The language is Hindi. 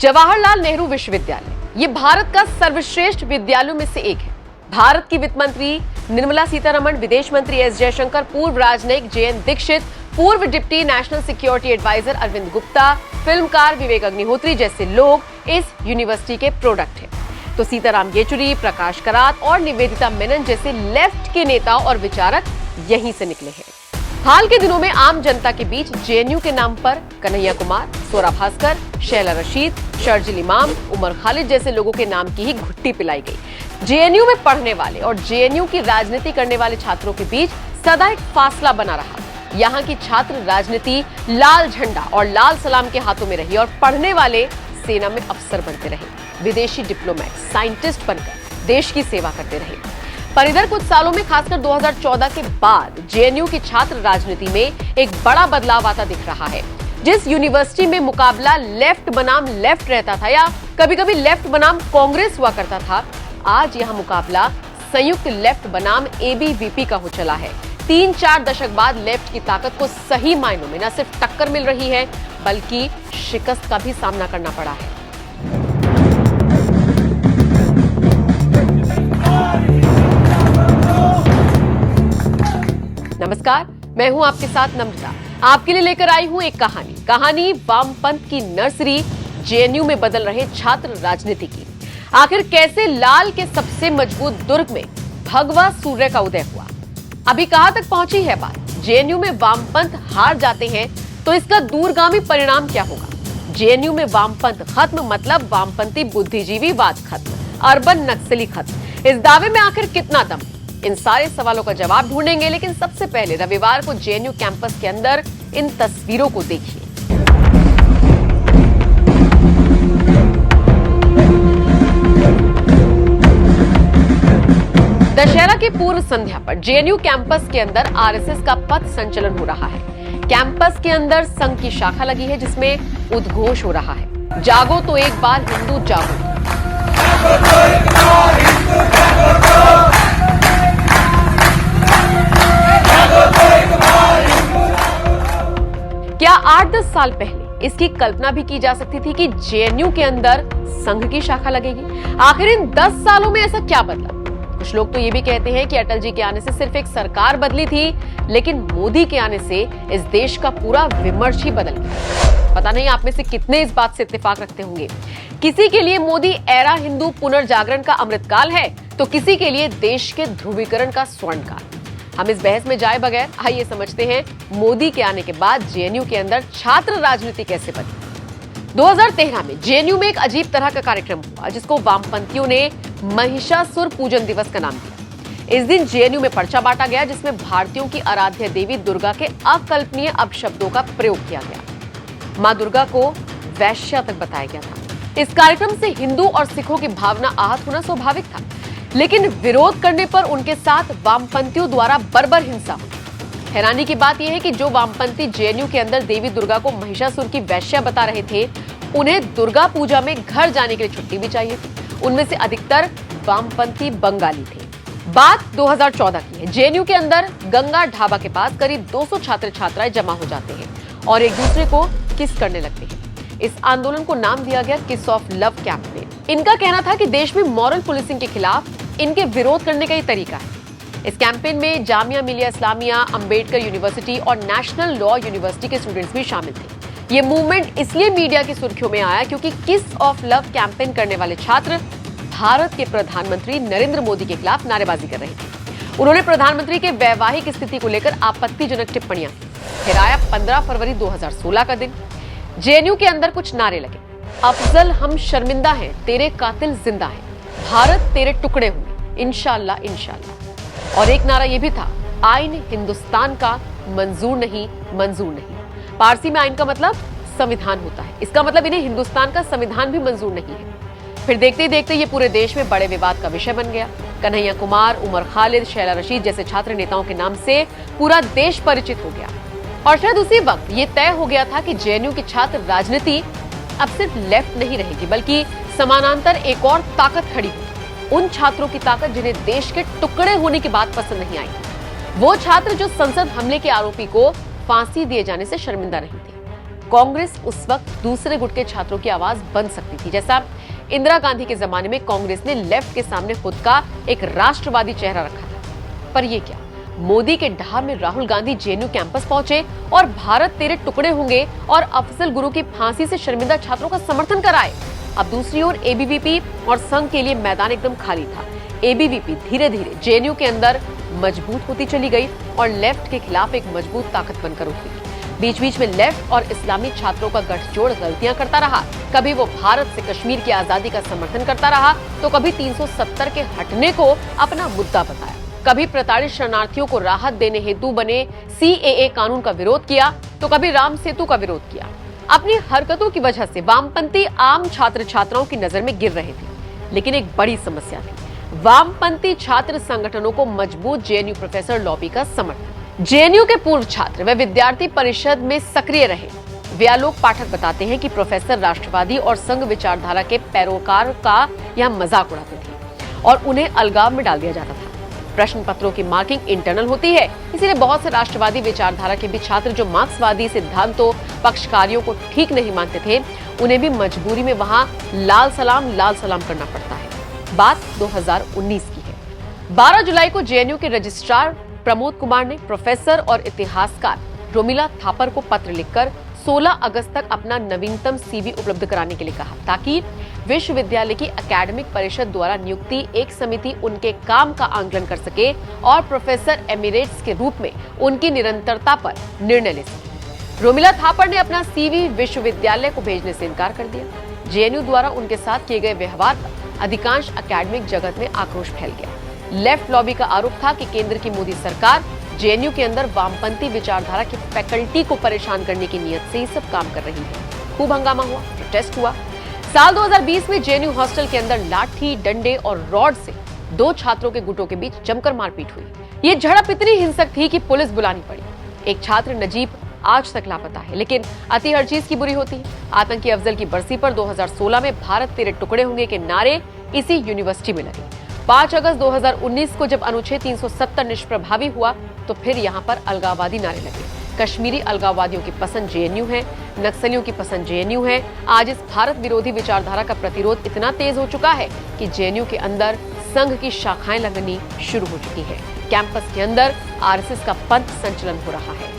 जवाहरलाल नेहरू विश्वविद्यालय ये भारत का सर्वश्रेष्ठ विद्यालयों में से एक है। भारत की वित्त मंत्री निर्मला सीतारमण, विदेश मंत्री एस जयशंकर, पूर्व राजनयिक जेएन दीक्षित, पूर्व deputy national security adviser Arvind Gupta, फिल्मकार विवेक अग्निहोत्री जैसे लोग इस यूनिवर्सिटी के प्रोडक्ट हैं। तो सीताराम येचुरी, प्रकाश करात और निवेदिता मेनन जैसे लेफ्ट के नेता और विचारक यहीं से निकले हैं। हाल के दिनों में आम जनता के बीच जेएनयू के नाम पर कन्हैया कुमार, सोरा भास्कर, शैला रशीद, शर्जिल इमाम, उमर खालिद जैसे लोगों के नाम की ही घुट्टी पिलाई गई। जेएनयू में पढ़ने वाले और जेएनयू की राजनीति करने वाले छात्रों के बीच सदा एक फासला बना रहा। यहाँ की छात्र राजनीति लाल झंडा और लाल सलाम के हाथों में रही और पढ़ने वाले सेना में अफसर बनते रहे, विदेशी डिप्लोमेट, साइंटिस्ट बनकर देश की सेवा करते रहे। पर इधर कुछ सालों में, खासकर 2014 के बाद, जेएनयू की छात्र राजनीति में एक बड़ा बदलाव आता दिख रहा है। जिस यूनिवर्सिटी में मुकाबला लेफ्ट बनाम लेफ्ट रहता था या कभी-कभी लेफ्ट बनाम कांग्रेस हुआ करता था, आज यहां मुकाबला संयुक्त लेफ्ट बनाम एबीवीपी का हो चला है। 3-4 दशक बाद लेफ्ट की ताकत को सही मायनों में न सिर्फ टक्कर मिल रही है, बल्कि शिकस्त का भी सामना करना पड़ा है। नमस्कार, मैं हूं आपके साथ नम्रता। आपके लिए लेकर आई हूं एक कहानी वामपंथ की नर्सरी जेएनयू में बदल रहे छात्र राजनीति की। आखिर कैसे लाल के सबसे मजबूत दुर्ग में भगवा सूर्य का उदय हुआ। अभी कहां तक पहुंची है बात। जेएनयू में वामपंथ हार जाते हैं तो इसका दूरगामी परिणाम क्या होगा। जेएनयू में वामपंथ खत्म मतलब वामपंथी बुद्धिजीवीवाद खत्म, अर्बन नक्सली खत्म। इस दावे में आखिर कितना दम? इन सारे सवालों का जवाब ढूंढेंगे, लेकिन सबसे पहले रविवार को जेएनयू कैंपस के अंदर इन तस्वीरों को देखिए। दशहरा की पूर्व संध्या पर जेएनयू कैंपस के अंदर आरएसएस का पथ संचलन हो रहा है। कैंपस के अंदर संघ की शाखा लगी है जिसमें उद्घोष हो रहा है, जागो तो एक बार हिंदू जागो। क्या 8-10 साल पहले इसकी कल्पना भी की जा सकती थी कि जेएनयू के अंदर संघ की शाखा लगेगी? आखिर इन 10 सालों में ऐसा क्या बदला? कुछ लोग तो ये भी कहते हैं कि अटल जी के आने से सिर्फ एक सरकार बदली थी, लेकिन मोदी के आने से इस देश का पूरा विमर्श ही बदल गया। पता नहीं आप में से कितने इस बात से इत्तेफाक रखते होंगे। किसी के लिए मोदी एरा हिंदू पुनर्जागरण का अमृतकाल है, तो किसी के लिए देश के ध्रुवीकरण का स्वर्णकाल। हम इस बहस में जाए बगैर आइए समझते हैं मोदी के आने के बाद जेएनयू के अंदर छात्र राजनीति कैसे बनी। 2013 में जेएनयू में एक अजीब तरह का कार्यक्रम हुआ जिसको वामपंथियों ने महिषासुर पूजन दिवस का नाम दिया। इस दिन जेएनयू में पर्चा बांटा गया जिसमें भारतीयों की आराध्य देवी दुर्गा के अकल्पनीय अपशब्दों का प्रयोग किया गया। मां दुर्गा को वैश्या तक बताया गया था। इस कार्यक्रम से हिंदू और सिखों की भावना आहत होना स्वाभाविक था, लेकिन विरोध करने पर उनके साथ वामपंथियों द्वारा बर्बर हिंसा हुई। हैरानी की बात यह है कि जो वामपंथी जेएनयू के अंदर देवी दुर्गा को महिषासुर की वैश्या बता रहे थे, उन्हें दुर्गा पूजा में घर जाने के लिए छुट्टी भी चाहिए थी। उनमें से अधिकतर वामपंथी बंगाली थे। बात 2014 की है। जेएनयू के अंदर गंगा ढाबा के पास करीब 200 छात्र छात्राएं जमा हो जाते हैं और एक दूसरे को किस करने लगते हैं। इस आंदोलन को नाम दिया गया किस ऑफ लव कैंपेन। इनका कहना था कि देश में मॉरल पुलिसिंग के खिलाफ इनके विरोध करने का ही तरीका है। इस कैंपेन में जामिया मिलिया इस्लामिया, अंबेडकर यूनिवर्सिटी और नेशनल लॉ यूनिवर्सिटी के स्टूडेंट्स भी शामिल थे। ये मूवमेंट इसलिए मीडिया की सुर्खियों में आया क्योंकि किस ऑफ लव कैंपेन करने वाले छात्र भारत के प्रधानमंत्री नरेंद्र मोदी के खिलाफ नारेबाजी कर रहे थे। उन्होंने प्रधानमंत्री के वैवाहिक स्थिति को लेकर आपत्तिजनक टिप्पणियां की। फिर आया 15 फरवरी 2016 का दिन। जेएनयू के अंदर कुछ नारे लगे। अफजल हम शर्मिंदा हैं, तेरे कातिल जिंदा हैं, भारत तेरे टुकड़े होंगे, इंशाअल्लाह इंशाअल्लाह। और एक नारा यह भी था, आईन हिंदुस्तान का मंजूर नहीं, मंजूर नहीं। पारसी में आईन का मतलब संविधान होता है, इसका मतलब इन्हें हिंदुस्तान का संविधान भी मंजूर नहीं है। फिर देखते ही देखते ये पूरे देश में बड़े विवाद का विषय बन गया। कन्हैया कुमार, उमर खालिद, शैला रशीद जैसे छात्र नेताओं के नाम से पूरा देश परिचित हो गया। और शायद उसी वक्त ये तय हो गया था कि जेएनयू की छात्र राजनीति अब सिर्फ लेफ्ट नहीं रहेगी, बल्कि समानांतर एक और ताकत खड़ी होगी। उन छात्रों की ताकत जिन्हें देश के टुकड़े होने की बात पसंद नहीं आई। वो छात्र जो संसद हमले के आरोपी को फांसी दिए जाने से शर्मिंदा नहीं थे। कांग्रेस उस वक्त दूसरे गुट के छात्रों की आवाज बन सकती थी। जैसा इंदिरा गांधी के जमाने में कांग्रेस ने लेफ्ट के सामने खुद का एक राष्ट्रवादी चेहरा रखा था। पर ये क्या, मोदी के ढहा में राहुल गांधी जेएनयू कैंपस पहुंचे और भारत तेरे टुकड़े होंगे और अफजल गुरु की फांसी से शर्मिंदा छात्रों का समर्थन कराए। अब दूसरी ओर एबीवीपी और संघ के लिए मैदान एकदम खाली था। एबीवीपी धीरे धीरे जेएनयू के अंदर मजबूत होती चली गई और लेफ्ट के खिलाफ एक मजबूत ताकत बनकर उभरी। बीच बीच में लेफ्ट और इस्लामी छात्रों का गठजोड़ गलतियां करता रहा। कभी वो भारत से कश्मीर की आजादी का समर्थन करता रहा, तो कभी 370 के हटने को अपना मुद्दा बताया। कभी प्रताड़ित शरणार्थियों को राहत देने हेतु बने सीएए कानून का विरोध किया, तो कभी राम सेतु का विरोध किया। अपनी हरकतों की वजह से वामपंथी आम छात्र छात्राओं की नजर में गिर रहे थे। लेकिन एक बड़ी समस्या थी, वामपंथी छात्र संगठनों को मजबूत जेएनयू प्रोफेसर लॉबी का समर्थन। जेएनयू के पूर्व छात्र व विद्यार्थी परिषद में सक्रिय रहे। वे आलोक पाठक बताते हैं कि प्रोफेसर राष्ट्रवादी और संघ विचारधारा के पैरोकार का यह मजाक उड़ाते थे और उन्हें अलगाव में डाल दिया जाता था। प्रश्न पत्रों की मार्किंग इंटरनल होती है, इसीलिए बहुत से राष्ट्रवादी विचारधारा के भी छात्र जो मार्क्सवादी सिद्धांतों पक्षकारियों को ठीक नहीं मानते थे, उन्हें भी मजबूरी में वहां लाल सलाम करना पड़ता है। बात 2019 की है। 12 जुलाई को जेएनयू के रजिस्ट्रार प्रमोद कुमार ने प्रोफेसर और इतिहासकार रोमिला थापर को पत्र लिखकर 16 अगस्त तक अपना नवीनतम सीवी उपलब्ध कराने के लिए कहा, ताकि विश्वविद्यालय की एकेडमिक परिषद द्वारा नियुक्ति एक समिति उनके काम का आंकलन कर सके और प्रोफेसर एमिरेट्स के रूप में उनकी निरंतरता पर निर्णय ले सके। रोमिला थापर ने अपना सीवी विश्वविद्यालय को भेजने से इनकार कर दिया। जेएनयू द्वारा उनके साथ किए गए व्यवहार पर अधिकांश एकेडमिक जगत में आक्रोश फैल गया। लेफ्ट लॉबी का आरोप था कि केंद्र की मोदी सरकार जेएनयू के अंदर वामपंथी विचारधारा की फैकल्टी को परेशान करने की नीयत से ही सब काम कर रही है। खूब हंगामा हुआ, प्रोटेस्ट हुआ। साल 2020 में जेएनयू हॉस्टल के अंदर लाठी, डंडे और रॉड से 2 छात्रों के गुटों के बीच जमकर मारपीट हुई। ये झड़प इतनी हिंसक थी कि पुलिस बुलानी पड़ी। एक छात्र नजीब आज तक लापता है, लेकिन अति हर चीज की बुरी होती है। आतंकी अफजल की बरसी पर 2016 में भारत तेरे टुकड़े होंगे के नारे इसी यूनिवर्सिटी में लगे। 5 अगस्त 2019 को जब अनुच्छेद 370 निष्प्रभावी हुआ, तो फिर यहाँ पर अलगाववादी नारे लगे। कश्मीरी अलगाववादियों की पसंद जेएनयू है, नक्सलियों की पसंद जेएनयू है। आज इस भारत विरोधी विचारधारा का प्रतिरोध इतना तेज हो चुका है कि जेएनयू के अंदर संघ की शाखाएं लगनी शुरू हो चुकी है। कैंपस के अंदर आरएसएस का पंथ संचलन हो रहा है।